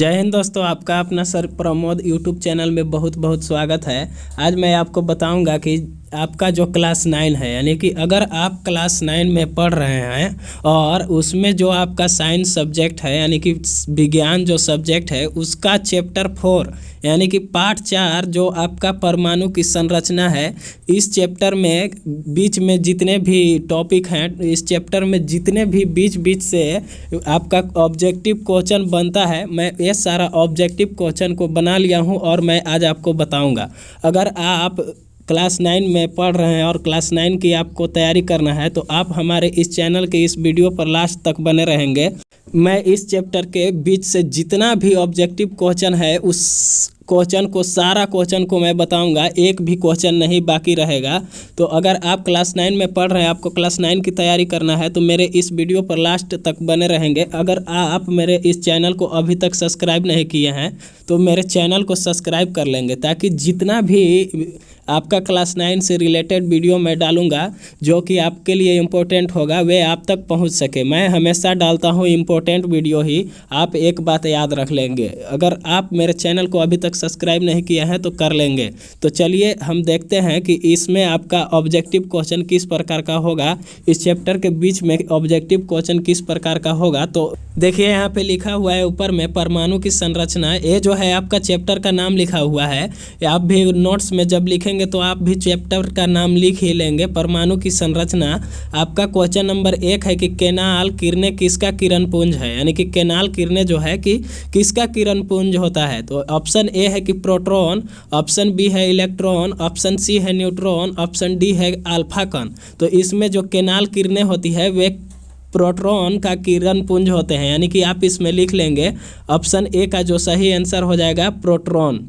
जय हिंद दोस्तों, आपका अपना सर प्रमोद यूट्यूब चैनल में बहुत बहुत स्वागत है। आज मैं आपको बताऊंगा कि आपका जो क्लास 9 है, यानी कि अगर आप क्लास 9 में पढ़ रहे हैं और उसमें जो आपका साइंस सब्जेक्ट है यानी कि विज्ञान जो सब्जेक्ट है उसका चैप्टर 4 यानी कि पार्ट 4 जो आपका परमाणु की संरचना है, इस चैप्टर में बीच में जितने भी टॉपिक हैं, इस चैप्टर में जितने भी बीच बीच से आपका ऑब्जेक्टिव क्वेश्चन बनता है, मैं ये सारा ऑब्जेक्टिव क्वेश्चन को बना लिया हूं और मैं आज आपको बताऊंगा। अगर आप क्लास 9 में पढ़ रहे हैं और क्लास 9 की आपको तैयारी करना है तो आप हमारे इस चैनल के इस वीडियो पर लास्ट तक बने रहेंगे। मैं इस चैप्टर के बीच से जितना भी ऑब्जेक्टिव क्वेश्चन है उस क्वेश्चन को, सारा क्वेश्चन को मैं बताऊंगा, एक भी क्वेश्चन नहीं बाकी रहेगा। तो अगर आप क्लास 9 में पढ़ रहे हैं, आपको क्लास 9 की तैयारी करना है तो मेरे इस वीडियो पर लास्ट तक बने रहेंगे। अगर आप मेरे इस चैनल को अभी तक सब्सक्राइब नहीं किए हैं तो मेरे चैनल को सब्सक्राइब कर लेंगे, ताकि जितना भी आपका क्लास 9 से रिलेटेड वीडियो मैं डालूंगा जो कि आपके लिए इम्पोर्टेंट होगा वे आप तक पहुंच सके। मैं हमेशा डालता हूं इम्पोर्टेंट वीडियो ही। आप एक बात याद रख लेंगे, अगर आप मेरे चैनल को अभी तक सब्सक्राइब नहीं किया है तो कर लेंगे। तो चलिए हम देखते हैं कि इसमें आपका ऑब्जेक्टिव क्वेश्चन किस प्रकार का होगा, इस चैप्टर के बीच में ऑब्जेक्टिव क्वेश्चन किस प्रकार का होगा। तो देखिए यहाँ पे लिखा हुआ है ऊपर में परमाणु की संरचना। ये जो है आपका चैप्टर का नाम लिखा हुआ है। आप भी नोट्स में जब लिखेंगे तो आप भी चैप्टर का नाम लिख ही लेंगे, परमाणु की संरचना। आपका क्वेश्चन नंबर 1 है कि केनाल किरणें किसका किरण पुंज है, यानी कि केनाल किरणें जो है कि किसका किरण पुंज होता है। तो ऑप्शन ए है कि प्रोटॉन, ऑप्शन बी है इलेक्ट्रॉन, ऑप्शन सी है न्यूट्रॉन, ऑप्शन डी है अल्फा कण। तो इसमें जो केनाल किरणें होती है वे प्रोटॉन का किरण पुंज होते हैं, यानी कि आप इसमें लिख लेंगे ऑप्शन ए का जो सही आंसर हो जाएगा प्रोटॉन।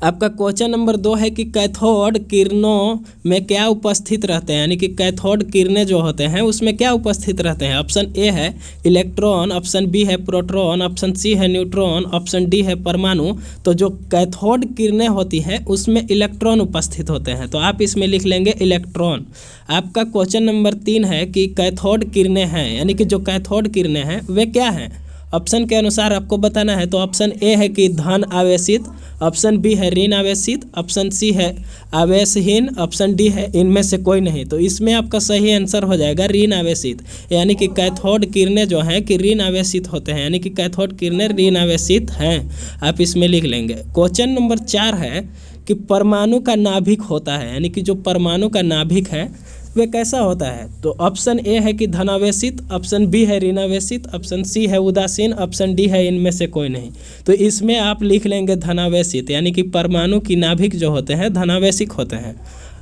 आपका क्वेश्चन नंबर 2 है कि कैथोड किरणों में क्या उपस्थित रहते हैं, यानी कि कैथोड किरणें जो होते हैं उसमें क्या उपस्थित रहते हैं। ऑप्शन ए है इलेक्ट्रॉन, ऑप्शन बी है प्रोटॉन, ऑप्शन सी है न्यूट्रॉन, ऑप्शन डी है परमाणु। तो जो कैथोड किरणें होती है उसमें इलेक्ट्रॉन उपस्थित होते हैं, तो आप इसमें लिख लेंगे इलेक्ट्रॉन। आपका क्वेश्चन नंबर 3 है कि कैथोड किरणें हैं, यानी कि जो कैथोड किरणें हैं वे क्या हैं। ऑप्शन के अनुसार आपको बताना है। तो ऑप्शन ए है कि धन आवेशित, ऑप्शन बी है ऋण आवेशित, ऑप्शन सी है आवेशहीन, ऑप्शन डी है इनमें से कोई नहीं। तो इसमें आपका सही आंसर हो जाएगा ऋण आवेशित, यानी कि कैथोड किरणें जो हैं कि ऋण आवेशित होते हैं, यानी कि कैथोड किरणें ऋण आवेशित हैं। आप इसमें लिख लेंगे। क्वेश्चन नंबर 4 है कि परमाणु का नाभिक होता है, यानी कि जो परमाणु का नाभिक है वे कैसा होता है। तो ऑप्शन ए है कि धनावेशित, ऑप्शन बी है ऋणावेशित, ऑप्शन सी है उदासीन, ऑप्शन डी है इनमें से कोई नहीं। तो इसमें आप लिख लेंगे धनावेशित, यानी कि परमाणु की नाभिक जो होते हैं धनावेशिक होते हैं।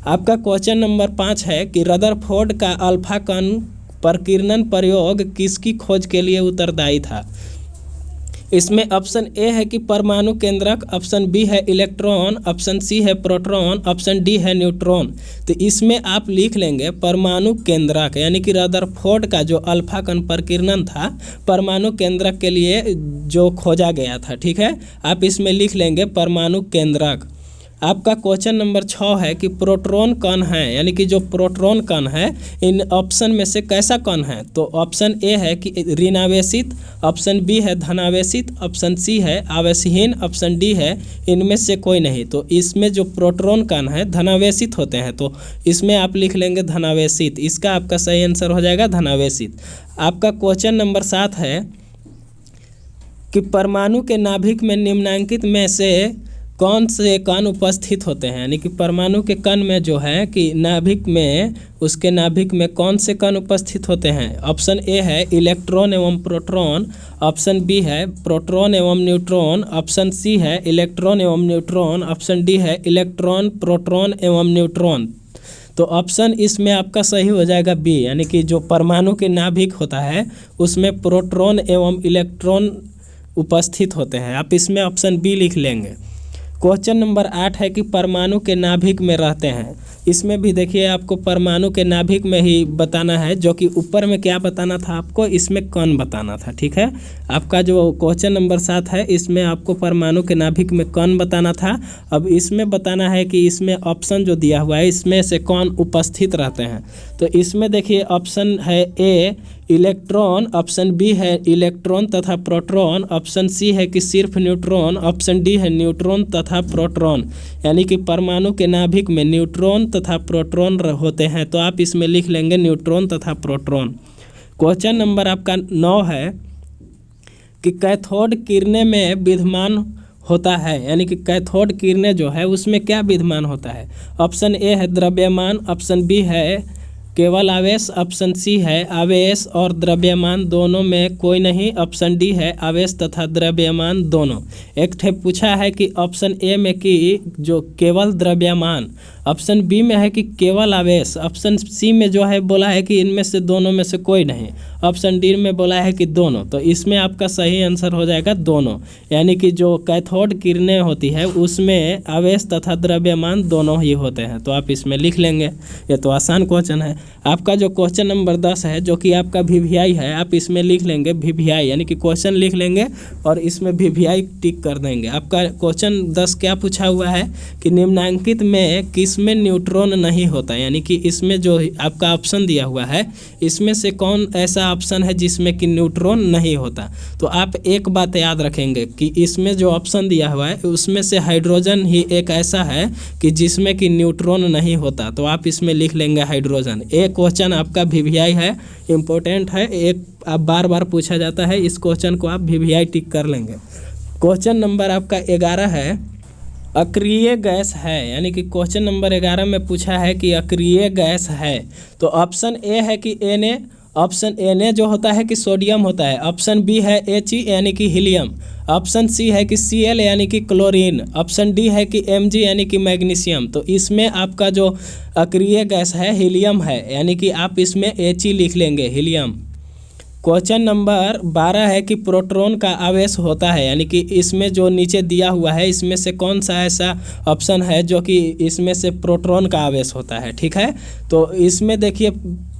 आपका क्वेश्चन नंबर 5 है कि रदरफोर्ड का अल्फा कण प्रकीर्णन प्रयोग किसकी खोज के लिए उत्तरदायी था। इसमें ऑप्शन ए है कि परमाणु केंद्रक, ऑप्शन बी है इलेक्ट्रॉन, ऑप्शन सी है प्रोटॉन, ऑप्शन डी है न्यूट्रॉन। तो इसमें आप लिख लेंगे परमाणु केंद्रक, यानी कि रदरफोर्ड का जो अल्फा कण प्रकीर्णन था परमाणु केंद्रक के लिए जो खोजा गया था, ठीक है। आप इसमें लिख लेंगे परमाणु केंद्रक। आपका क्वेश्चन नंबर 6 है कि प्रोटॉन कण है, यानी कि जो प्रोटॉन कण है इन ऑप्शन में से कैसा कण है। तो ऑप्शन ए है कि ऋणावेशित, ऑप्शन बी है धनावेशित, ऑप्शन सी है आवेशहीन, ऑप्शन डी है इनमें से कोई नहीं। तो इसमें जो प्रोटॉन कण है धनावेशित होते हैं, तो इसमें आप लिख लेंगे धनावेशित। इसका आपका सही आंसर हो जाएगा धनावेशित। आपका क्वेश्चन नंबर 7 है कि परमाणु के नाभिक में निम्नांकित में से कौन से कण उपस्थित होते हैं, यानी कि परमाणु के कण में जो है कि नाभिक में, उसके नाभिक में कौन से कण उपस्थित होते हैं। ऑप्शन ए है इलेक्ट्रॉन एवं प्रोटॉन, ऑप्शन बी है प्रोटॉन एवं न्यूट्रॉन, ऑप्शन सी है इलेक्ट्रॉन एवं न्यूट्रॉन, ऑप्शन डी है इलेक्ट्रॉन प्रोटॉन एवं न्यूट्रॉन। तो ऑप्शन इसमें आपका सही हो जाएगा बी, यानी कि जो परमाणु के नाभिक होता है उसमें प्रोटॉन एवं इलेक्ट्रॉन उपस्थित होते हैं। आप इसमें ऑप्शन बी लिख लेंगे। क्वेश्चन नंबर 8 है कि परमाणु के नाभिक में रहते हैं, इसमें भी देखिए आपको परमाणु के नाभिक में ही बताना है, जो कि ऊपर में क्या बताना था आपको, इसमें कण बताना था। ठीक है, आपका जो क्वेश्चन नंबर 7 है इसमें आपको परमाणु के नाभिक में कण बताना था। अब इसमें बताना है कि इसमें ऑप्शन जो दिया हुआ है इसमें से कौन उपस्थित रहते हैं। तो इसमें देखिए ऑप्शन है ए इलेक्ट्रॉन, ऑप्शन बी है इलेक्ट्रॉन तथा प्रोटॉन, ऑप्शन सी है कि सिर्फ न्यूट्रॉन, ऑप्शन डी है न्यूट्रॉन तथा प्रोटॉन। यानी कि परमाणु के नाभिक में न्यूट्रॉन तथा प्रोटॉन होते हैं। तो आप इसमें लिख लेंगे न्यूट्रॉन तथा प्रोटॉन। क्वेश्चन नंबर आपका 9 है कि कैथोड किरणें में विद्यमान होता है, यानी कि कैथोड किरणें जो है उसमें क्या विद्यमान होता है। ऑप्शन ए है द्रव्यमान, ऑप्शन बी है केवल आवेश, ऑप्शन सी है आवेश और द्रव्यमान दोनों में कोई नहीं, ऑप्शन डी है आवेश तथा द्रव्यमान दोनों। एक ठे पूछा है कि ऑप्शन ए में कि जो केवल द्रव्यमान, ऑप्शन बी में है कि केवल आवेश, ऑप्शन सी में जो है बोला है कि इनमें से दोनों में से कोई नहीं, ऑप्शन डी में बोला है कि दोनों। तो इसमें आपका सही आंसर हो जाएगा दोनों, यानी कि जो कैथोड किरणें होती है उसमें आवेश तथा द्रव्यमान दोनों ही होते हैं। तो आप इसमें लिख लेंगे, ये तो आसान क्वेश्चन है। आपका जो क्वेश्चन नंबर 10 है जो कि आपका वीवीआई है, आप इसमें लिख लेंगे वीवीआई, यानी कि क्वेश्चन लिख लेंगे और इसमें वीवीआई टिक कर देंगे। आपका क्वेश्चन 10 क्या पूछा हुआ है कि निम्नांकित में किसमें न्यूट्रॉन नहीं होता, यानी कि इसमें जो आपका ऑप्शन दिया हुआ है इसमें से कौन ऐसा ऑप्शन है जिसमें कि न्यूट्रॉन नहीं होता। तो आप एक बात याद रखेंगे कि इसमें जो ऑप्शन दिया हुआ है उसमें से हाइड्रोजन ही एक ऐसा है कि जिसमें कि न्यूट्रॉन नहीं होता। तो आप इसमें लिख लेंगे हाइड्रोजन। एक क्वेश्चन आपका वीवीआई है, इम्पोर्टेंट है, एक आप बार बार पूछा जाता है, इस क्वेश्चन को आप वीवीआई टिक कर लेंगे। क्वेश्चन नंबर आपका 11 है अक्रिय गैस है, यानी कि क्वेश्चन नंबर 11 में पूछा है कि अक्रिय गैस है। तो ऑप्शन ए है कि Na, ऑप्शन Na जो होता है कि सोडियम होता है, ऑप्शन बी है He यानी कि हीलियम, ऑप्शन सी है कि Cl यानी कि क्लोरीन, ऑप्शन डी है कि Mg यानी कि मैग्नीशियम। तो इसमें आपका जो अक्रिय गैस है हीलियम है, यानी कि आप इसमें He लिख लेंगे, हीलियम। क्वेश्चन नंबर 12 है कि प्रोटॉन का आवेश होता है, यानी कि इसमें जो नीचे दिया हुआ है इसमें से कौन सा ऐसा ऑप्शन है जो कि इसमें से प्रोटॉन का आवेश होता है। ठीक है, तो इसमें देखिए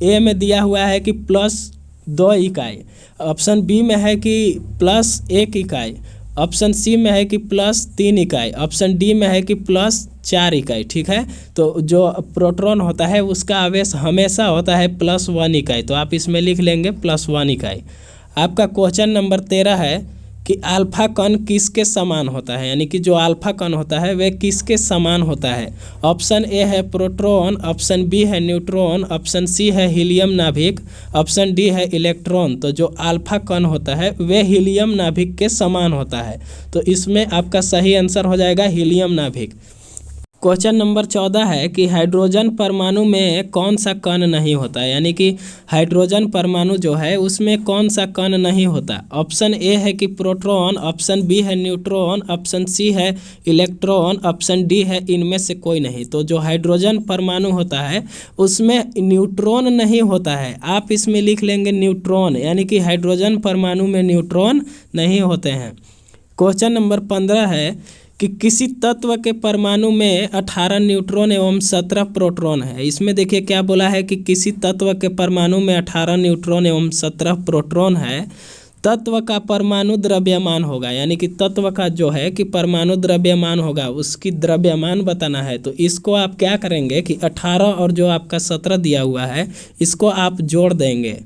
ए में दिया हुआ है कि +2 इकाई, ऑप्शन बी में है कि +1 इकाई, ऑप्शन सी में है कि +3 इकाई, ऑप्शन डी में है कि +4 इकाई। ठीक है, तो जो प्रोटॉन होता है उसका आवेश हमेशा होता है +1 इकाई। तो आप इसमें लिख लेंगे +1 इकाई। आपका क्वेश्चन नंबर 13 है कि अल्फा कण किसके समान होता है, यानी कि जो अल्फा कण होता है वह किसके समान होता है। ऑप्शन ए है प्रोटॉन, ऑप्शन बी है न्यूट्रॉन, ऑप्शन सी है हीलियम नाभिक, ऑप्शन डी है इलेक्ट्रॉन। तो जो अल्फा कण होता है वह हीलियम नाभिक के समान होता है। तो इसमें आपका सही आंसर हो जाएगा हीलियम नाभिक। क्वेश्चन नंबर 14 है कि हाइड्रोजन परमाणु में कौन सा कण नहीं होता, यानी कि हाइड्रोजन परमाणु जो है उसमें कौन सा कण नहीं होता। ऑप्शन ए है कि प्रोटॉन, ऑप्शन बी है न्यूट्रॉन, ऑप्शन सी है इलेक्ट्रॉन, ऑप्शन डी है इनमें से कोई नहीं। तो जो हाइड्रोजन परमाणु होता है उसमें न्यूट्रॉन नहीं होता है, आप इसमें लिख लेंगे न्यूट्रॉन, यानी कि हाइड्रोजन परमाणु में न्यूट्रॉन नहीं होते हैं। क्वेश्चन नंबर 15 है कि किसी तत्व के परमाणु में 18 न्यूट्रॉन एवं 17 प्रोटॉन है। इसमें देखिए क्या बोला है कि किसी तत्व के परमाणु में 18 न्यूट्रॉन एवं 17 प्रोटॉन है, तत्व का परमाणु द्रव्यमान होगा, यानी कि तत्व का जो है कि परमाणु द्रव्यमान होगा, उसकी द्रव्यमान बताना है। तो इसको आप क्या करेंगे कि 18 और जो आपका 17 दिया हुआ है इसको आप जोड़ देंगे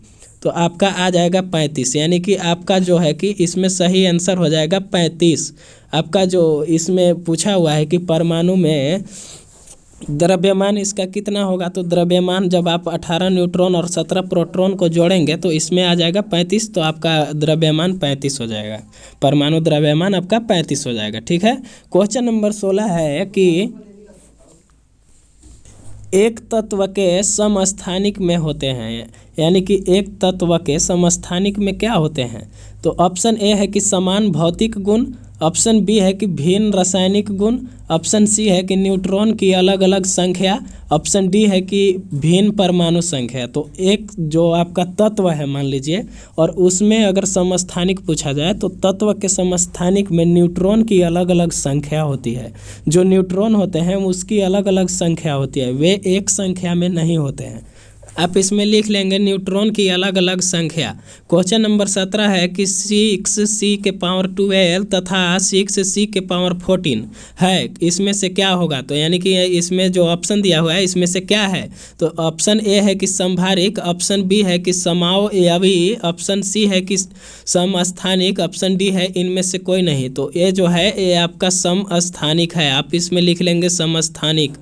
तो आपका आ जाएगा 35, यानी कि आपका जो है कि इसमें सही आंसर हो जाएगा 35। आपका जो इसमें पूछा हुआ है कि परमाणु में द्रव्यमान इसका कितना होगा, तो द्रव्यमान जब आप 18 न्यूट्रॉन और 17 प्रोटॉन को जोड़ेंगे तो इसमें आ जाएगा 35। तो आपका द्रव्यमान 35 हो जाएगा, परमाणु द्रव्यमान आपका 35 हो जाएगा। ठीक है, क्वेश्चन नंबर 16 है कि एक तत्व के समस्थानिक में होते हैं, यानी कि एक तत्व के समस्थानिक में क्या होते हैं। तो ऑप्शन ए है कि समान भौतिक गुण, ऑप्शन बी है कि भिन्न रासायनिक गुण, ऑप्शन सी है कि न्यूट्रॉन की अलग अलग संख्या, ऑप्शन डी है कि भिन्न परमाणु संख्या। तो एक जो आपका तत्व है मान लीजिए, और उसमें अगर समस्थानिक पूछा जाए तो तत्व के समस्थानिक में न्यूट्रॉन की अलग अलग संख्या होती है। जो न्यूट्रॉन होते हैं उसकी अलग अलग संख्या होती है, वे एक संख्या में नहीं होते हैं। आप इसमें लिख लेंगे न्यूट्रॉन की अलग अलग संख्या। क्वेश्चन नंबर 17 है कि 6c के पावर 12 तथा 6c के पावर 14 है, इसमें से क्या होगा। तो यानी कि इसमें जो ऑप्शन दिया हुआ है इसमें से क्या है। तो ऑप्शन ए है कि समभारिक, ऑप्शन बी है कि समावयवी, ऑप्शन सी है कि समस्थानिक, ऑप्शन डी है इनमें से कोई नहीं। तो ये जो है ये आपका समस्थानिक है, आप इसमें लिख लेंगे समस्थानिक।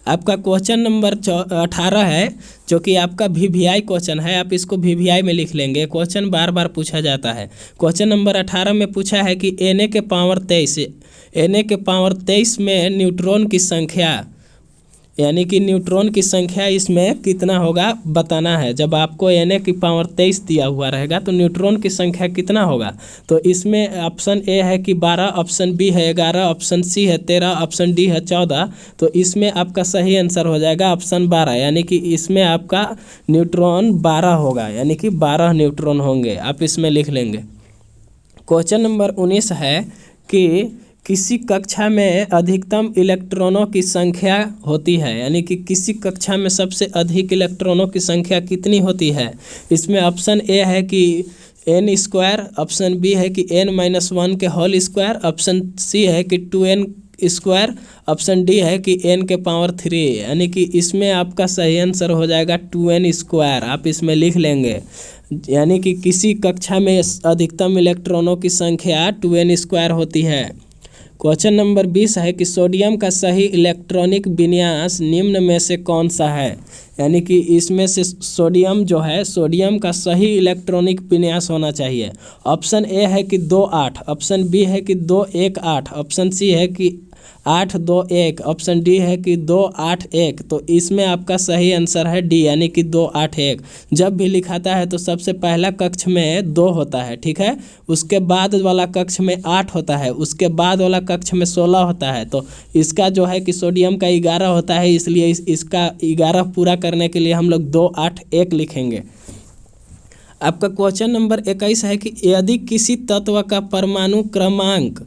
आपका क्वेश्चन नंबर 18 है जो कि आपका वीवीआई क्वेश्चन है, आप इसको वीवीआई में लिख लेंगे। क्वेश्चन बार बार पूछा जाता है। क्वेश्चन नंबर 18 में पूछा है कि Na के पावर 23, Na के पावर 23 में न्यूट्रॉन की संख्या, यानी कि न्यूट्रॉन की संख्या इसमें कितना होगा बताना है। जब आपको Na की पावर 23 दिया हुआ रहेगा तो न्यूट्रॉन की संख्या कितना होगा। तो इसमें ऑप्शन ए है कि 12, ऑप्शन बी है 11, ऑप्शन सी है 13, ऑप्शन डी है 14। तो इसमें आपका सही आंसर हो जाएगा ऑप्शन 12, यानी कि इसमें आपका न्यूट्रॉन 12 होगा, यानी कि 12 न्यूट्रॉन होंगे, आप इसमें लिख लेंगे। क्वेश्चन नंबर 19 है कि किसी कक्षा में अधिकतम इलेक्ट्रॉनों की संख्या होती है, यानी कि किसी कक्षा में सबसे अधिक इलेक्ट्रॉनों की संख्या कितनी होती है। इसमें ऑप्शन ए है कि n², ऑप्शन बी है कि n-1 के होल स्क्वायर, ऑप्शन सी है कि 2n², ऑप्शन डी है कि n के पावर 3, यानी कि इसमें आपका सही आंसर हो जाएगा 2n², आप इसमें लिख लेंगे। यानी कि किसी कक्षा में अधिकतम इलेक्ट्रॉनों की संख्या 2n² होती है। क्वेश्चन नंबर 20 है कि सोडियम का सही इलेक्ट्रॉनिक विन्यास निम्न में से कौन सा है, यानी कि इसमें से सोडियम जो है, सोडियम का सही इलेक्ट्रॉनिक विन्यास होना चाहिए। ऑप्शन ए है कि 2-8, ऑप्शन बी है कि 2-1-8, ऑप्शन सी है कि 8-2-1, ऑप्शन डी है कि 2-8-1। तो इसमें आपका सही आंसर है डी, यानी कि 2-8-1। जब भी लिखाता है तो सबसे पहला कक्ष में 2 होता है, ठीक है, उसके बाद वाला कक्ष में 8 होता है, उसके बाद वाला कक्ष में 16 होता है। तो इसका जो है कि सोडियम का 11 होता है, इसलिए इसका 11 पूरा करने के लिए हम लोग 2-8-1 लिखेंगे। आपका क्वेश्चन नंबर 21 है कि यदि किसी तत्व का परमाणु क्रमांक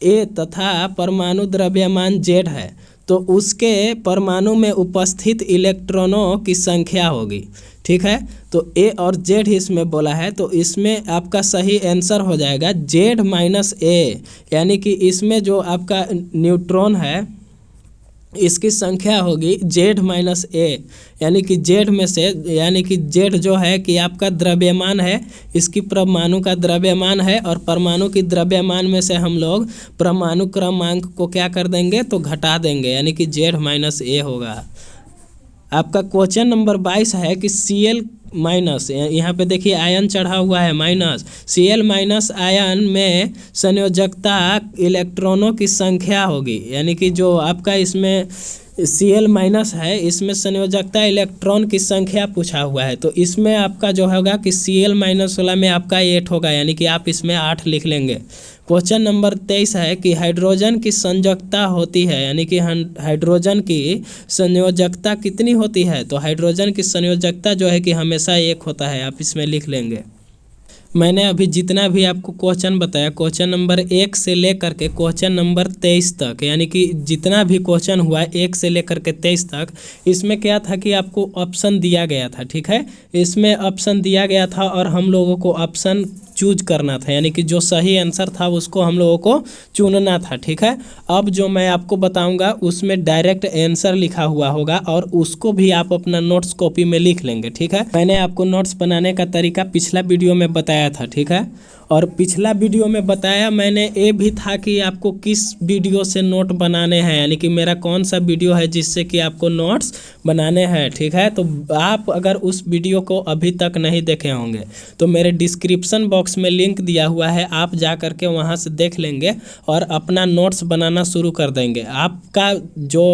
ए तथा परमाणु द्रव्यमान Z है तो उसके परमाणु में उपस्थित इलेक्ट्रॉनों की संख्या होगी, ठीक है। तो ए और Z इसमें बोला है, तो इसमें आपका सही आंसर हो जाएगा Z-A, यानी कि इसमें जो आपका न्यूट्रॉन है इसकी संख्या होगी Z-A, यानी कि Z में से, यानी कि Z जो है कि आपका द्रव्यमान है, इसकी परमाणु का द्रव्यमान है, और परमाणु की द्रव्यमान में से हम लोग परमाणु क्रमांक को क्या कर देंगे तो घटा देंगे, यानी कि Z-A होगा। आपका क्वेश्चन नंबर 22 है कि Cl-, यहाँ पे देखिए आयन चढ़ा हुआ है माइनस, Cl- आयन में संयोजकता इलेक्ट्रॉनों की संख्या होगी, यानी कि जो आपका इसमें Cl- है इसमें संयोजकता इलेक्ट्रॉन की संख्या पूछा हुआ है। तो इसमें आपका जो होगा कि Cl- वाला में आपका 8 होगा, यानी कि आप इसमें 8 लिख लेंगे। क्वेश्चन नंबर 23 है कि हाइड्रोजन की संयोजकता होती है, यानी कि हाइड्रोजन की संयोजकता कितनी होती है। तो हाइड्रोजन की संयोजकता जो है कि हमेशा 1 होता है, आप इसमें लिख लेंगे। मैंने अभी जितना भी आपको क्वेश्चन बताया, क्वेश्चन नंबर 1 से लेकर के क्वेश्चन नंबर 23 तक, यानी कि जितना भी क्वेश्चन हुआ 1 से लेकर के 23 तक, इसमें क्या था कि आपको ऑप्शन दिया गया था, ठीक है, इसमें ऑप्शन दिया गया था और हम लोगों को ऑप्शन चूज करना था, यानी कि जो सही आंसर था उसको हम लोगों को चुनना था, ठीक है। अब जो मैं आपको बताऊंगा उसमें डायरेक्ट आंसर लिखा हुआ होगा और उसको भी आप अपना नोट्स कॉपी में लिख लेंगे, ठीक है। मैंने आपको नोट्स बनाने का तरीका पिछला वीडियो में बताया था, ठीक है, और पिछला वीडियो में बताया मैंने ये भी था कि आपको किस वीडियो से नोट बनाने हैं, यानी कि मेरा कौन सा वीडियो है जिससे कि आपको नोट्स बनाने हैं, ठीक है। तो आप अगर उस वीडियो को अभी तक नहीं देखे होंगे तो मेरे डिस्क्रिप्शन बॉक्स में लिंक दिया हुआ है, आप जा करके वहाँ से देख लेंगे और अपना नोट्स बनाना शुरू कर देंगे। आपका जो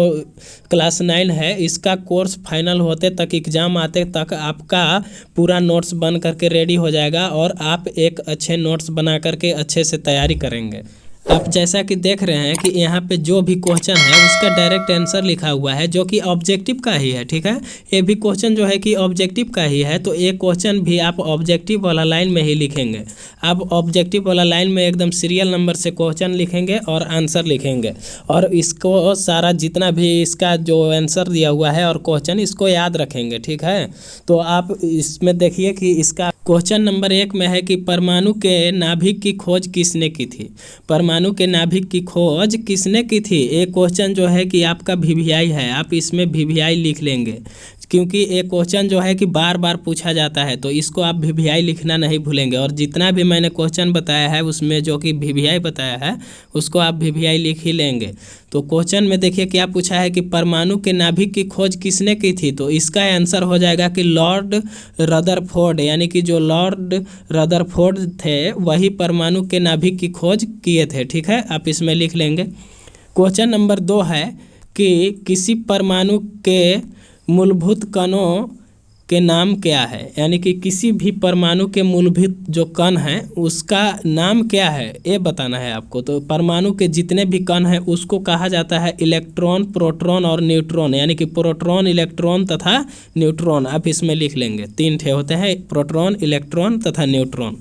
क्लास 9 है इसका कोर्स फाइनल होते तक, एग्ज़ाम आते तक आपका पूरा नोट्स बन करके रेडी हो जाएगा और आप एक अच्छे नोट्स बना करके अच्छे से तैयारी करेंगे। आप जैसा कि देख रहे हैं कि यहाँ पे जो भी क्वेश्चन है उसका डायरेक्ट आंसर लिखा हुआ है जो कि ऑब्जेक्टिव का ही है। ठीक है, ये भी क्वेश्चन जो है कि ऑब्जेक्टिव का ही है, तो ये क्वेश्चन भी आप ऑब्जेक्टिव वाला लाइन में ही लिखेंगे। आप ऑब्जेक्टिव वाला लाइन में एकदम सीरियल नंबर से क्वेश्चन लिखेंगे और आंसर लिखेंगे, और इसको सारा जितना भी इसका जो आंसर दिया हुआ है और क्वेश्चन, इसको याद रखेंगे। ठीक है, तो आप इसमें देखिए कि इसका क्वेश्चन नंबर 1 में है कि परमाणु के नाभिक की खोज किसने की थी। परमाणु के नाभिक की खोज किसने की थी, ये क्वेश्चन जो है कि आपका वीवीआई है। आप इसमें वीवीआई लिख लेंगे, क्योंकि ये क्वेश्चन जो है कि बार बार पूछा जाता है, तो इसको आप वीवीआई लिखना नहीं भूलेंगे। और जितना भी मैंने क्वेश्चन बताया है उसमें जो कि वीवीआई बताया है उसको आप वीवीआई लिख ही लेंगे। तो क्वेश्चन में देखिए क्या पूछा है कि परमाणु के नाभिक की खोज किसने की थी, तो इसका आंसर हो जाएगा कि लॉर्ड रदरफोर्ड, यानी कि जो लॉर्ड रदरफोर्ड थे वही परमाणु के नाभिक की खोज किए थे। ठीक है, आप इसमें लिख लेंगे। क्वेश्चन नंबर 2 है कि किसी परमाणु के मूलभूत कणों के नाम क्या है, यानी कि किसी भी परमाणु के मूलभूत जो कण हैं उसका नाम क्या है, ये बताना है आपको। तो परमाणु के जितने भी कण हैं उसको कहा जाता है इलेक्ट्रॉन, प्रोटॉन और न्यूट्रॉन, यानी कि प्रोटॉन, इलेक्ट्रॉन तथा न्यूट्रॉन। आप इसमें लिख लेंगे, 3 ठे होते हैं, प्रोटॉन, इलेक्ट्रॉन तथा न्यूट्रॉन।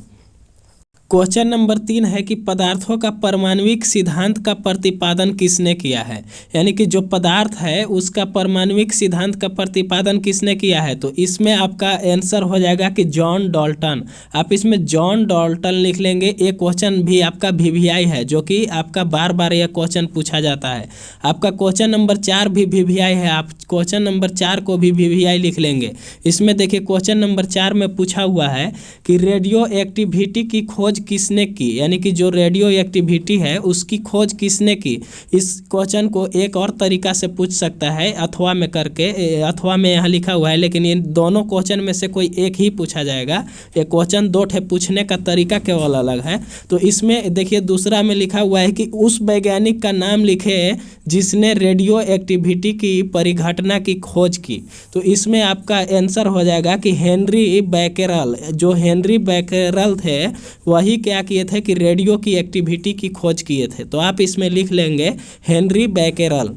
क्वेश्चन नंबर 3 है कि पदार्थों का परमाणविक सिद्धांत का प्रतिपादन किसने किया है, यानी कि जो पदार्थ है उसका परमाणविक सिद्धांत का प्रतिपादन किसने किया है। तो इसमें आपका आंसर हो जाएगा कि जॉन डाल्टन। आप इसमें जॉन डाल्टन लिख लेंगे। ये क्वेश्चन भी आपका वीवीआई है, जो कि आपका बार बार यह क्वेश्चन पूछा जाता है। आपका क्वेश्चन नंबर 4 भी वीवीआई है, आप क्वेश्चन नंबर 4 को भी वीवीआई लिख लेंगे। इसमें देखिए क्वेश्चन नंबर 4 में पूछा हुआ है कि रेडियो एक्टिविटी की खोज किसने की, यानी कि जो रेडियो एक्टिविटी है उसकी खोज किसने की। इस क्वेश्चन को एक और तरीका से पूछ सकता है, अथवा में करके, अथवा में यहाँ लिखा हुआ है, लेकिन इन दोनों क्वेश्चन में से कोई एक ही पूछा जाएगा। ये क्वेश्चन 2 ठे पूछने का तरीका केवल अलग है। तो इसमें देखिए दूसरा में लिखा हुआ है कि उस वैज्ञानिक का नाम लिखे जिसने रेडियो एक्टिविटी की परिघटना की खोज की। तो इसमें आपका आंसर हो जाएगा कि हेनरी बैकेरल। जो हेनरी बैकेरल थे वही क्या किए थे कि रेडियो की एक्टिविटी की खोज किए थे। तो आप इसमें लिख लेंगे हेनरी बैकेरल।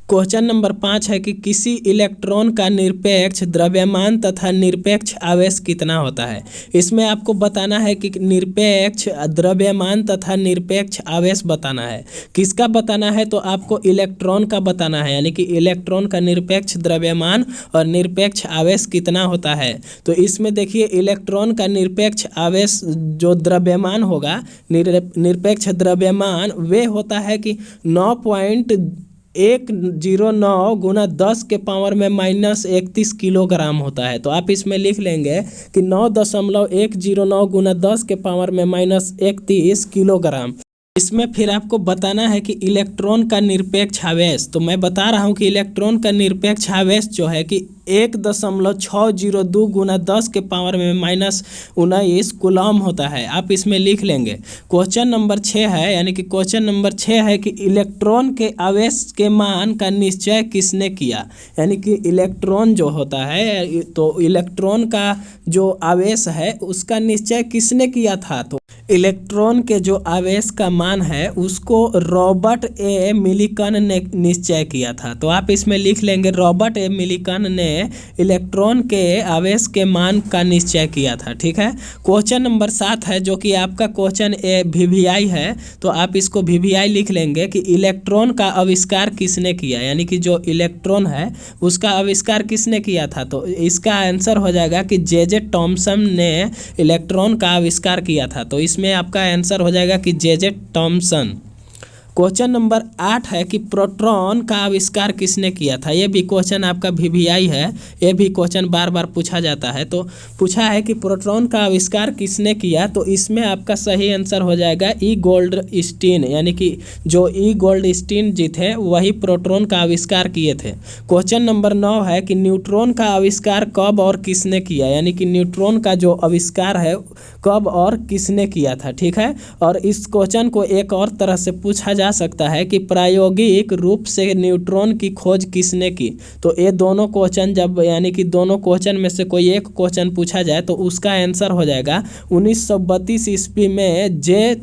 क्वेश्चन नंबर 5 है कि किसी इलेक्ट्रॉन का निरपेक्ष द्रव्यमान तथा निरपेक्ष आवेश कितना होता है। इसमें आपको बताना है कि निरपेक्ष द्रव्यमान तथा निरपेक्ष आवेश बताना है। किसका बताना है, तो आपको इलेक्ट्रॉन का बताना है, यानी कि इलेक्ट्रॉन का निरपेक्ष द्रव्यमान और निरपेक्ष आवेश कितना होता है। तो इसमें देखिए इलेक्ट्रॉन का निरपेक्ष आवेश जो द्रव्यमान होगा, निरपेक्ष द्रव्यमान वे होता है कि 9.109 गुना 10 के पावर में -31 किलोग्राम होता है। तो आप इसमें लिख लेंगे कि 9.109 गुना 10 के पावर में -31 किलोग्राम। इसमें फिर आपको बताना है कि इलेक्ट्रॉन का निरपेक्ष आवेश, तो मैं बता रहा हूँ कि इलेक्ट्रॉन का निरपेक्ष आवेश जो है कि 1.602 गुना 10 के पावर में -19 कूलम होता है। आप इसमें लिख लेंगे। क्वेश्चन नंबर 6 है, यानी कि क्वेश्चन नंबर 6 है कि इलेक्ट्रॉन के आवेश के मान का निश्चय किसने किया, यानी कि इलेक्ट्रॉन जो होता है, तो इलेक्ट्रॉन का जो आवेश है उसका निश्चय किसने किया था। तो इलेक्ट्रॉन के जो आवेश का मान है उसको रॉबर्ट ए मिलिकन ने निश्चय किया था। तो आप इसमें लिख लेंगे रॉबर्ट ए मिलिकन ने इलेक्ट्रॉन के आवेश के मान का निश्चय किया था। ठीक है, क्वेश्चन नंबर 7 है जो कि आपका क्वेश्चन ए वीवीआई है। तो आप इसको वीवीआई लिख लेंगे कि इलेक्ट्रॉन का आविष्कार किसने किया, यानी कि जो इलेक्ट्रॉन है उसका आविष्कार किसने किया था। तो इसका आंसर हो जाएगा कि जे टॉमसन ने इलेक्ट्रॉन का आविष्कार किया था। तो इसमें आपका आंसर हो जाएगा कि जे टॉमसन। क्वेश्चन नंबर 8 है कि प्रोटॉन का आविष्कार किसने किया था। ये भी क्वेश्चन आपका वीवीआई है, ये भी क्वेश्चन बार बार पूछा जाता है। तो पूछा है कि प्रोटॉन का आविष्कार किसने किया, तो इसमें आपका सही आंसर हो जाएगा ई गोल्डस्टीन, यानी कि जो ई गोल्डस्टीन जी थे वही प्रोटॉन का आविष्कार किए थे। क्वेश्चन नंबर 9 है कि न्यूट्रॉन का आविष्कार कब और किसने किया, यानी कि न्यूट्रॉन का जो आविष्कार है कब और किसने किया था। ठीक है, और इस क्वेश्चन को एक और तरह से पूछा जा सकता है कि प्रायोगिक रूप से न्यूट्रॉन की खोज किसने की। तो ये दोनों क्वेश्चन जब, यानी कि दोनों क्वेश्चन में से कोई एक क्वेश्चन पूछा जाए तो उसका आंसर हो जाएगा 1932 ईस्वी में जे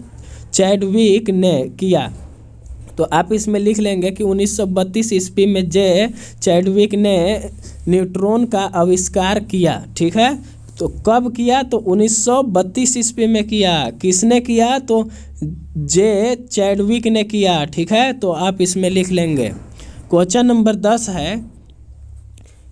चैडविक ने किया। तो आप इसमें लिख लेंगे कि 1932 ईस्वी में जे चैडविक ने न्यूट्रॉन का आविष्कार किया। ठीक है, तो कब किया? तो 1932 ईस्वी में किया। किसने किया? तो जे चैडविक ने किया। ठीक है, तो आप इसमें लिख लेंगे। क्वेश्चन नंबर 10 है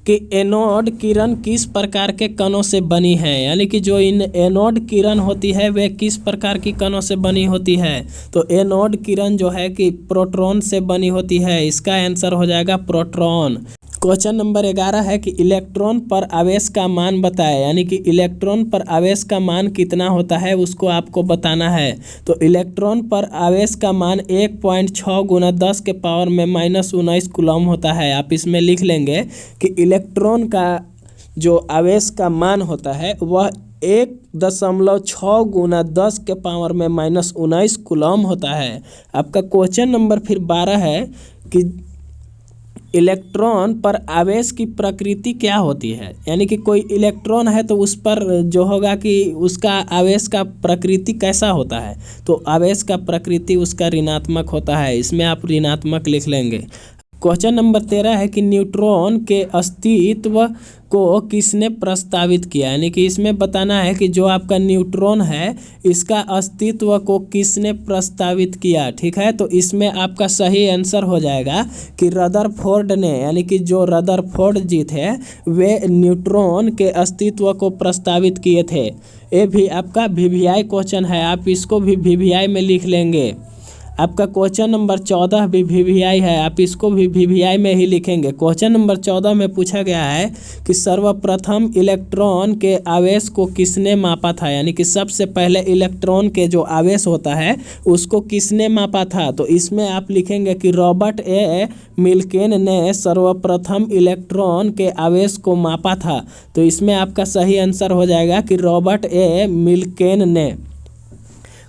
कि एनोड किरण किस प्रकार के कणों से बनी है, यानी कि जो इन एनोड किरण होती है वे किस प्रकार की कणों से बनी होती है। तो एनोड किरण जो है कि प्रोटॉन से बनी होती है। इसका आंसर हो जाएगा प्रोटॉन। क्वेश्चन नंबर 11 है कि इलेक्ट्रॉन पर आवेश का मान बताएं, यानी कि इलेक्ट्रॉन पर आवेश का मान कितना होता है उसको आपको बताना है। तो इलेक्ट्रॉन पर आवेश का मान 1.6 गुना 10 के पावर में -19 कूलम होता है। आप इसमें लिख लेंगे कि इलेक्ट्रॉन का जो आवेश का मान होता है वह 1.6 गुना 10 के पावर में -19 कूलम होता है। आपका क्वेश्चन नंबर फिर 12 है कि इलेक्ट्रॉन पर आवेश की प्रकृति क्या होती है, यानी कि कोई इलेक्ट्रॉन है तो उस पर जो होगा कि उसका आवेश का प्रकृति कैसा होता है। तो आवेश का प्रकृति उसका ऋणात्मक होता है। इसमें आप ऋणात्मक लिख लेंगे। क्वेश्चन नंबर 13 है कि न्यूट्रॉन के अस्तित्व को किसने प्रस्तावित किया, यानी कि इसमें बताना है कि जो आपका न्यूट्रॉन है इसका अस्तित्व को किसने प्रस्तावित किया। ठीक है, तो इसमें आपका सही आंसर हो जाएगा कि रदरफोर्ड ने, यानी कि जो रदरफोर्ड जी थे वे न्यूट्रॉन के अस्तित्व को प्रस्तावित किए थे। ये भी आपका वीवीआई क्वेश्चन है, आप इसको भी वीवीआई में लिख लेंगे। आपका क्वेश्चन नंबर 14 भी वीवीआई है, आप इसको भी वीवीआई में ही लिखेंगे। क्वेश्चन नंबर 14 में पूछा गया है कि सर्वप्रथम इलेक्ट्रॉन के आवेश को किसने मापा था, यानी कि सबसे पहले इलेक्ट्रॉन के जो आवेश होता है उसको किसने मापा था। तो इसमें आप लिखेंगे कि रॉबर्ट ए मिल्केन ने सर्वप्रथम इलेक्ट्रॉन के आवेश को मापा था। तो इसमें आपका सही आंसर हो जाएगा कि रॉबर्ट ए मिल्केन ने।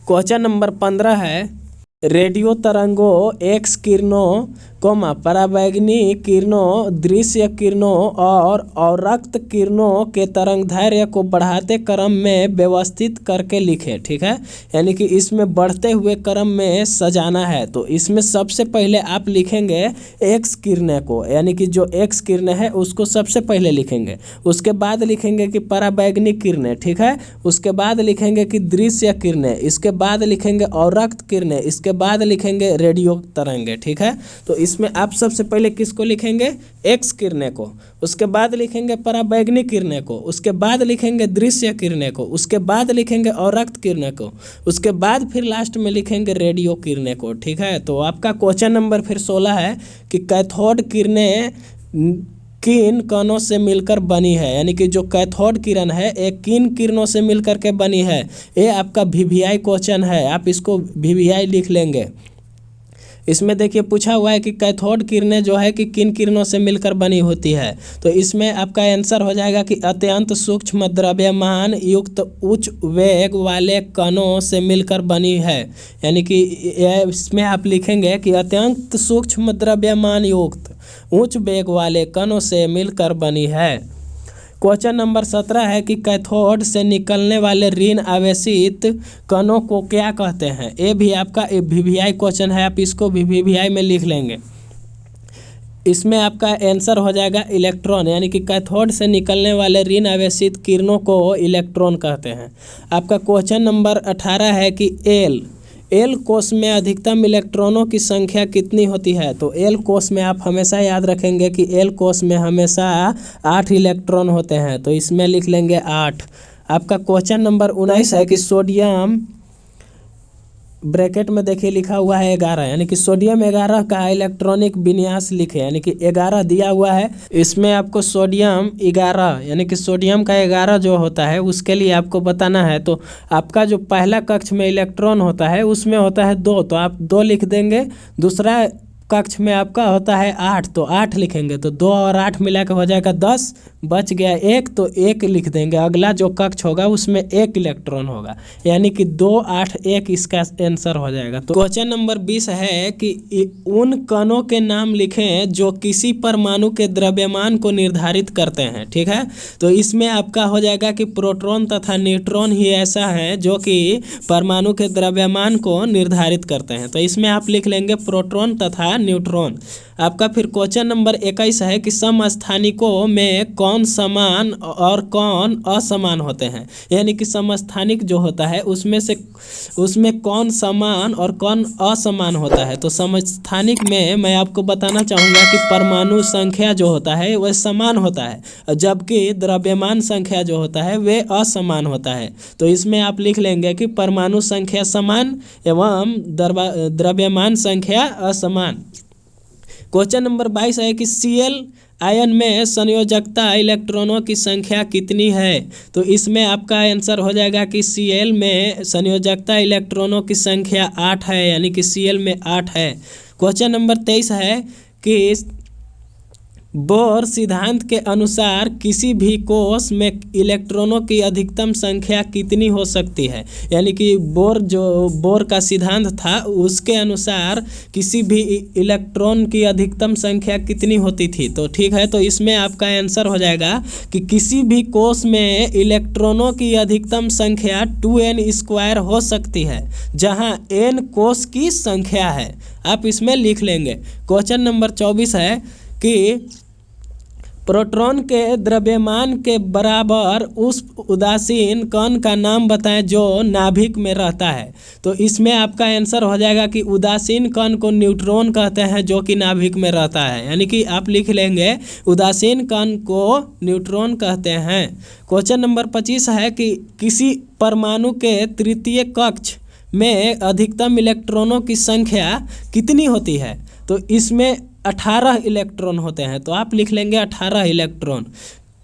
क्वेश्चन नंबर 15 है रेडियो तरंगों, एक्स किरणों, पराबैंगनी किरणों, दृश्य किरणों और रक्त किरणों के तरंगदैर्घ्य को बढ़ाते क्रम में व्यवस्थित करके लिखें। ठीक है, यानी कि इसमें बढ़ते हुए क्रम में सजाना है। तो इसमें सबसे पहले आप लिखेंगे एक्स किरणें को, यानी कि जो एक्स किरणें है उसको सबसे पहले लिखेंगे। उसके बाद लिखेंगे कि पराबैंगनी किरणें। ठीक है, उसके बाद लिखेंगे कि दृश्य किरणें, इसके बाद लिखेंगे और रक्त किरणें, इसके बाद लिखेंगे रेडियो तरंगे। ठीक है, तो इसमें आप सबसे पहले किसको लिखेंगे? एक्स किरणें को, उसके बाद लिखेंगे पराबैंगनी किरणें को, उसके बाद लिखेंगे दृश्य किरणें को, उसके बाद लिखेंगे और रक्त किरणें को, उसके बाद फिर लास्ट में लिखेंगे रेडियो किरणें को। ठीक है, तो आपका क्वेश्चन नंबर फिर 16 है कि कैथोड किरणें किन कणों से मिलकर बनी है, यानी कि जो कैथोड किरण है एक किन किरणों से मिलकर के बनी है। ये आपका वीवीआई क्वेश्चन है, आप इसको वीवीआई लिख लेंगे। इसमें देखिए पूछा हुआ है कि कैथोड किरणें जो है कि किन किरणों से मिलकर बनी होती है। तो इसमें आपका आंसर हो जाएगा कि अत्यंत सूक्ष्म द्रव्यमान युक्त उच्च वेग वाले कणों से मिलकर बनी है, यानी कि इसमें आप लिखेंगे कि अत्यंत सूक्ष्म द्रव्यमान युक्त उच्च वेग वाले कणों से मिलकर बनी है। क्वेश्चन नंबर 17 है कि कैथोड से निकलने वाले ऋण आवेशित कणों को क्या कहते हैं। ये भी आपका वीवीआई क्वेश्चन है, आप इसको भी वीवीआई में लिख लेंगे। इसमें आपका आंसर हो जाएगा इलेक्ट्रॉन, यानी कि कैथोड से निकलने वाले ऋण आवेशित किरणों को इलेक्ट्रॉन कहते हैं। आपका क्वेश्चन नंबर 18 है कि एल कोष में अधिकतम इलेक्ट्रॉनों की संख्या कितनी होती है। तो एल कोष में आप हमेशा याद रखेंगे कि एल कोष में हमेशा 8 इलेक्ट्रॉन होते हैं। तो इसमें लिख लेंगे 8। आपका क्वेश्चन नंबर 19 है कि सोडियम, ब्रैकेट में देखिए लिखा हुआ है 11, यानी कि सोडियम 11 का इलेक्ट्रॉनिक विन्यास लिखे, यानी कि 11 दिया हुआ है। इसमें आपको सोडियम 11 यानी कि सोडियम का 11 जो होता है उसके लिए आपको बताना है। तो आपका जो पहला कक्ष में इलेक्ट्रॉन होता है उसमें होता है 2, तो आप 2 लिख देंगे। दूसरा कक्ष में आपका होता है 8, तो 8 लिखेंगे, तो 2 और 8 मिला के हो जाएगा 10, बच गया 1, तो 1 लिख देंगे। अगला जो कक्ष होगा उसमें 1 इलेक्ट्रॉन होगा, यानी कि 2 8 1 इसका आंसर हो जाएगा। तो क्वेश्चन नंबर 20 है कि उन कणों के नाम लिखें जो किसी परमाणु के द्रव्यमान को निर्धारित करते हैं। ठीक है, तो इसमें आपका हो जाएगा कि प्रोटॉन तथा न्यूट्रॉन ही ऐसा है जो कि परमाणु के द्रव्यमान को निर्धारित करते हैं। तो इसमें आप लिख लेंगे प्रोटॉन तथा न्यूट्रॉन। आपका फिर क्वेश्चन नंबर 21 है कि समस्थानिकों में कौन समान और कौन असमान होते हैं, यानी कि समस्थानिक जो होता है उसमें कौन समान और कौन असमान होता है। तो समस्थानिक में मैं आपको बताना चाहूँगा कि परमाणु संख्या जो होता है वह समान होता है, जबकि द्रव्यमान संख्या जो होता है वह असमान होता है। तो इसमें आप लिख लेंगे कि परमाणु संख्या समान एवं द्रव्यमान संख्या असमान। क्वेश्चन नंबर 22 है कि Cl आयन में संयोजकता इलेक्ट्रॉनों की संख्या कितनी है। तो इसमें आपका आंसर हो जाएगा कि Cl में संयोजकता इलेक्ट्रॉनों की संख्या 8 है, यानी कि Cl में 8 है। क्वेश्चन नंबर 23 है कि बोर सिद्धांत के अनुसार किसी भी कोष में इलेक्ट्रॉनों की अधिकतम संख्या कितनी हो सकती है, यानी कि बोर का सिद्धांत था उसके अनुसार किसी भी इलेक्ट्रॉन की अधिकतम संख्या कितनी होती थी। तो ठीक है, तो इसमें आपका आंसर हो जाएगा कि किसी भी कोष में इलेक्ट्रॉनों की अधिकतम संख्या 2n² हो सकती है, जहां n कोष की संख्या है। आप इसमें लिख लेंगे। क्वेश्चन नंबर 24 है कि प्रोटॉन के द्रव्यमान के बराबर उस उदासीन कण का नाम बताएं जो नाभिक में रहता है। तो इसमें आपका आंसर हो जाएगा कि उदासीन कण को न्यूट्रॉन कहते हैं जो कि नाभिक में रहता है, यानी कि आप लिख लेंगे उदासीन कण को न्यूट्रॉन कहते हैं। क्वेश्चन नंबर 25 है कि किसी परमाणु के तृतीय कक्ष में अधिकतम इलेक्ट्रॉनों की संख्या कितनी होती है। तो इसमें 18 इलेक्ट्रॉन होते हैं, तो आप लिख लेंगे 18 इलेक्ट्रॉन।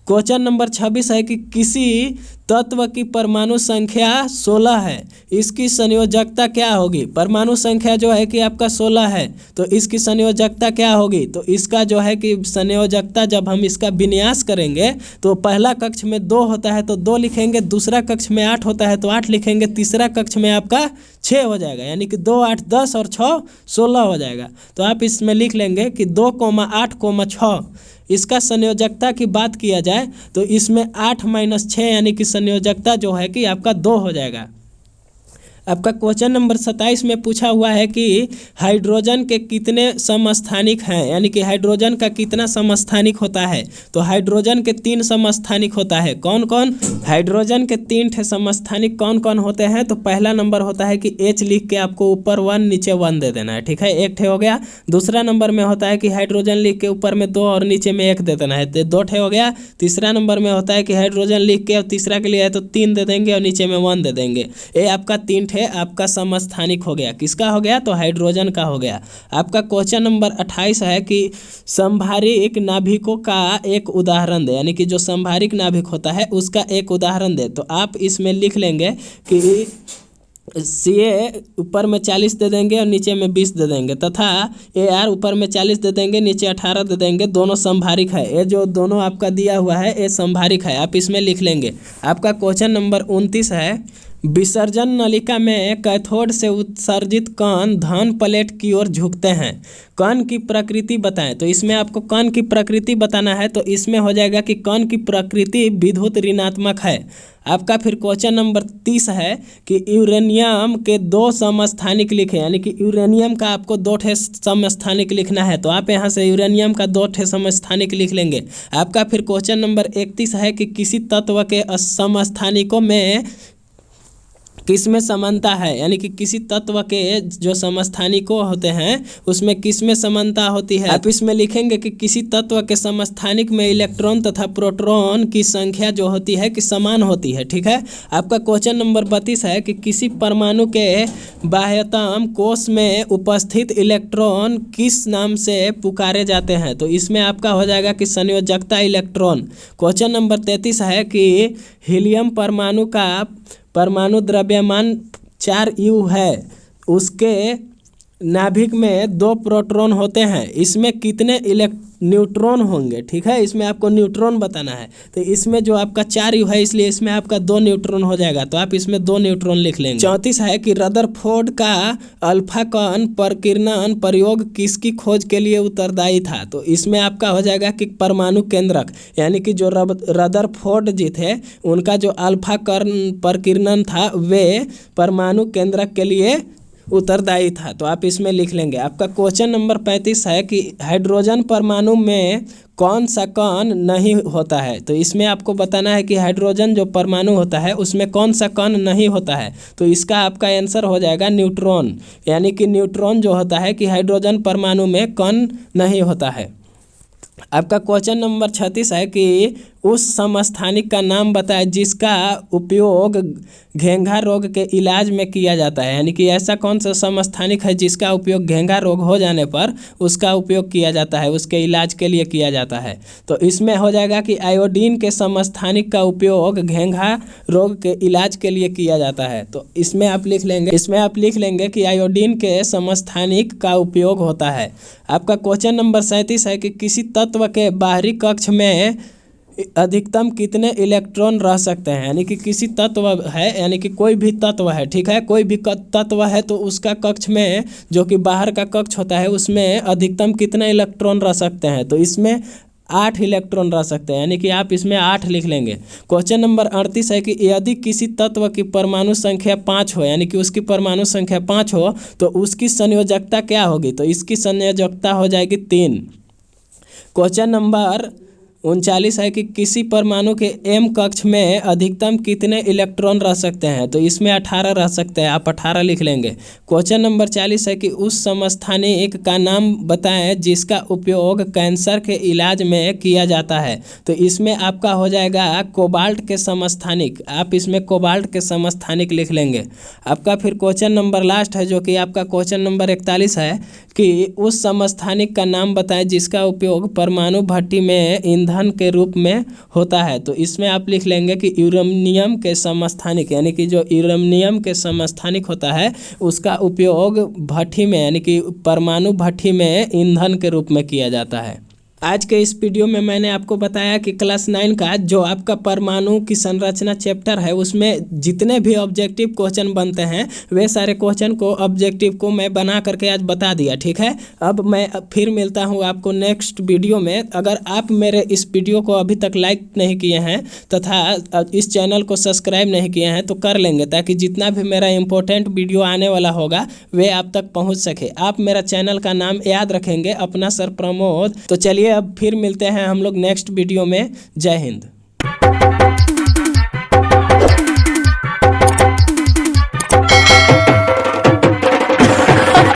क्वेश्चन नंबर 26 है कि किसी तत्व की परमाणु संख्या 16 है, इसकी संयोजकता क्या होगी। परमाणु संख्या जो है कि आपका 16 है, तो इसकी संयोजकता क्या होगी। तो इसका जो है कि संयोजकता जब हम इसका विन्यास करेंगे तो पहला कक्ष में 2 होता है तो 2 लिखेंगे, दूसरा कक्ष में 8 होता है तो 8 लिखेंगे, तीसरा कक्ष में आपका 6 हो जाएगा, यानी कि 2 8 10 और 6 16 हो जाएगा। तो आप इसमें लिख लेंगे कि 2, 8, 6। इसका संयोजकता की बात किया जाए तो इसमें 8 - 6 यानी कि संयोजकता जो है कि आपका 2 हो जाएगा। आपका क्वेश्चन नंबर 27 में पूछा हुआ है कि हाइड्रोजन के कितने समस्थानिक हैं, यानी कि हाइड्रोजन का कितना समस्थानिक होता है। तो हाइड्रोजन के 3 समस्थानिक होता है। कौन कौन? हाइड्रोजन के 3 ठे समस्थानिक कौन कौन होते हैं। तो पहला नंबर होता है कि H लिख के आपको ऊपर 1 नीचे 1 दे देना है, ठीक है, 1 ठे हो गया। दूसरा नंबर में होता है कि हाइड्रोजन लिख के ऊपर में 2 और नीचे में 1 दे देना है, तो 2 ठे हो गया। तीसरा नंबर में होता है कि हाइड्रोजन लिख के और तीसरा के लिए है तो 3 दे देंगे और नीचे में 1 दे देंगे। ये आपका 3 ठे आपका समस्थानिक हो गया। किसका हो गया? तो हाइड्रोजन का हो गया। आपका क्वेश्चन नंबर 28 है कि संभारिक नाभिकों का एक उदाहरण दे, यानी कि जो संभारिक नाभिक होता है उसका एक उदाहरण दे। तो आप इसमें लिख लेंगे कि Ca ऊपर में 40 दे देंगे और नीचे में 20 दे देंगे, तथा Ar ऊपर में 40 दे देंगे नीचे 18 दे देंगे। दोनों संभारिक है, ये जो दोनों आपका दिया हुआ है ये संभारिक है, आप इसमें लिख लेंगे। आपका क्वेश्चन नंबर 29 है विसर्जन नलिका में कैथोड से उत्सर्जित कण धन प्लेट की ओर झुकते हैं, कण की प्रकृति बताएं। तो इसमें आपको कण की प्रकृति बताना है, तो इसमें हो जाएगा कि कण की प्रकृति विद्युत ऋणात्मक है। आपका फिर क्वेश्चन नंबर 30 है कि यूरेनियम के 2 समस्थानिक लिखें, यानी कि यूरेनियम का आपको 2 ठे समस्थानिक लिखना है, तो आप यहाँ से यूरेनियम का 2 ठे समस्थानिक लिख लेंगे। आपका फिर क्वेश्चन नंबर 31 है कि किसी तत्व के समस्थानिकों में किसमें समानता है, यानी कि किसी तत्व के जो समस्थानिकों होते हैं उसमें किसमें समानता होती है। आप इसमें लिखेंगे कि किसी तत्व के समस्थानिक में इलेक्ट्रॉन तथा प्रोटॉन की संख्या जो होती है कि समान होती है, ठीक है। आपका क्वेश्चन नंबर 32 है कि किसी परमाणु के बाह्यतम कोश में उपस्थित इलेक्ट्रॉन किस नाम से पुकारे जाते हैं। तो इसमें आपका हो जाएगा कि संयोजकता इलेक्ट्रॉन। क्वेश्चन नंबर 33 है कि हीलियम परमाणु का परमाणु द्रव्यमान 4U है, उसके नाभिक में 2 प्रोटॉन होते हैं, इसमें कितने न्यूट्रॉन होंगे। ठीक है, इसमें आपको न्यूट्रॉन बताना है। तो इसमें जो आपका 4 U है, इसलिए इसमें आपका 2 न्यूट्रॉन हो जाएगा, तो आप इसमें 2 न्यूट्रॉन लिख लेंगे। 34 है कि रदरफोर्ड का अल्फा कण प्रकीर्णन प्रयोग किसकी खोज के लिए उत्तरदायी था। तो इसमें आपका हो जाएगा कि परमाणु केंद्रक, यानी कि जो रदरफोर्ड जी थे उनका जो अल्फा कण प्रकीर्णन था वे परमाणु केंद्रक के लिए उत्तरदायी था। तो आप इसमें लिख लेंगे। आपका क्वेश्चन नंबर 35 है कि हाइड्रोजन परमाणु में कौन सा कण नहीं होता है। तो इसमें आपको बताना है कि हाइड्रोजन जो परमाणु होता है उसमें कौन सा कण नहीं होता है। तो इसका आपका आंसर हो जाएगा न्यूट्रॉन, यानी कि न्यूट्रॉन जो होता है कि हाइड्रोजन परमाणु में कण नहीं होता है। आपका क्वेश्चन नंबर 36 है कि उस समस्थानिक का नाम बताए जिसका उपयोग घेंघा रोग के इलाज में किया जाता है, यानी कि ऐसा कौन सा समस्थानिक है जिसका उपयोग घेंघा रोग हो जाने पर उसका उपयोग किया जाता है, उसके इलाज के लिए किया जाता है। तो इसमें हो जाएगा कि आयोडीन के समस्थानिक का उपयोग घेंघा रोग के इलाज के लिए किया जाता है। तो इसमें आप लिख लेंगे कि आयोडीन के समस्थानिक का उपयोग होता है। आपका क्वेश्चन नंबर 37 है कि किसी तत्व के बाहरी कक्ष में अधिकतम कितने इलेक्ट्रॉन रह सकते हैं, यानी कि किसी तत्व है, यानी कि कोई भी तत्व है, ठीक है, कोई भी तत्व है तो उसका कक्ष में जो कि बाहर का कक्ष होता है उसमें अधिकतम कितने इलेक्ट्रॉन रह सकते हैं। तो इसमें 8 इलेक्ट्रॉन रह सकते हैं, यानी कि आप इसमें 8 लिख लेंगे। क्वेश्चन नंबर 38 है कि यदि किसी तत्व की परमाणु संख्या 5 हो, यानी कि उसकी परमाणु संख्या 5 हो तो उसकी संयोजकता क्या होगी। तो इसकी संयोजकता हो जाएगी 3। क्वेश्चन नंबर 39 है कि किसी परमाणु के M कक्ष में अधिकतम कितने इलेक्ट्रॉन रह सकते हैं। तो इसमें 18 रह सकते हैं, आप 18 लिख लेंगे। क्वेश्चन नंबर 40 है कि उस समस्थानिक का नाम बताएं जिसका उपयोग कैंसर के इलाज में किया जाता है। तो इसमें आपका हो जाएगा कोबाल्ट के समस्थानिक, आप इसमें कोबाल्ट के समस्थानिक लिख लेंगे। आपका फिर क्वेश्चन नंबर लास्ट है जो कि आपका क्वेश्चन नंबर 41 है कि उस समस्थानिक का नाम बताएं जिसका उपयोग परमाणु भट्टी में ईंधन के रूप में होता है। तो इसमें आप लिख लेंगे कि यूरेनियम के समस्थानिक, यानी कि जो यूरेनियम के समस्थानिक होता है उसका उपयोग भट्टी में, यानी कि परमाणु भट्टी में ईंधन के रूप में किया जाता है। आज के इस वीडियो में मैंने आपको बताया कि क्लास 9 का जो आपका परमाणु की संरचना चैप्टर है उसमें जितने भी ऑब्जेक्टिव क्वेश्चन बनते हैं वे सारे क्वेश्चन को ऑब्जेक्टिव को मैं बना करके आज बता दिया। ठीक है, अब मैं फिर मिलता हूँ आपको नेक्स्ट वीडियो में। अगर आप मेरे इस वीडियो को अभी तक लाइक नहीं किए हैं तथा इस चैनल को सब्सक्राइब नहीं किए हैं तो कर लेंगे, ताकि जितना भी मेरा इंपॉर्टेंट वीडियो आने वाला होगा वे आप तक पहुँच सके। आप मेरा चैनल का नाम याद रखेंगे, अपना सर प्रमोद। तो चलिए अब फिर मिलते हैं हम लोग नेक्स्ट वीडियो में। जय हिंद।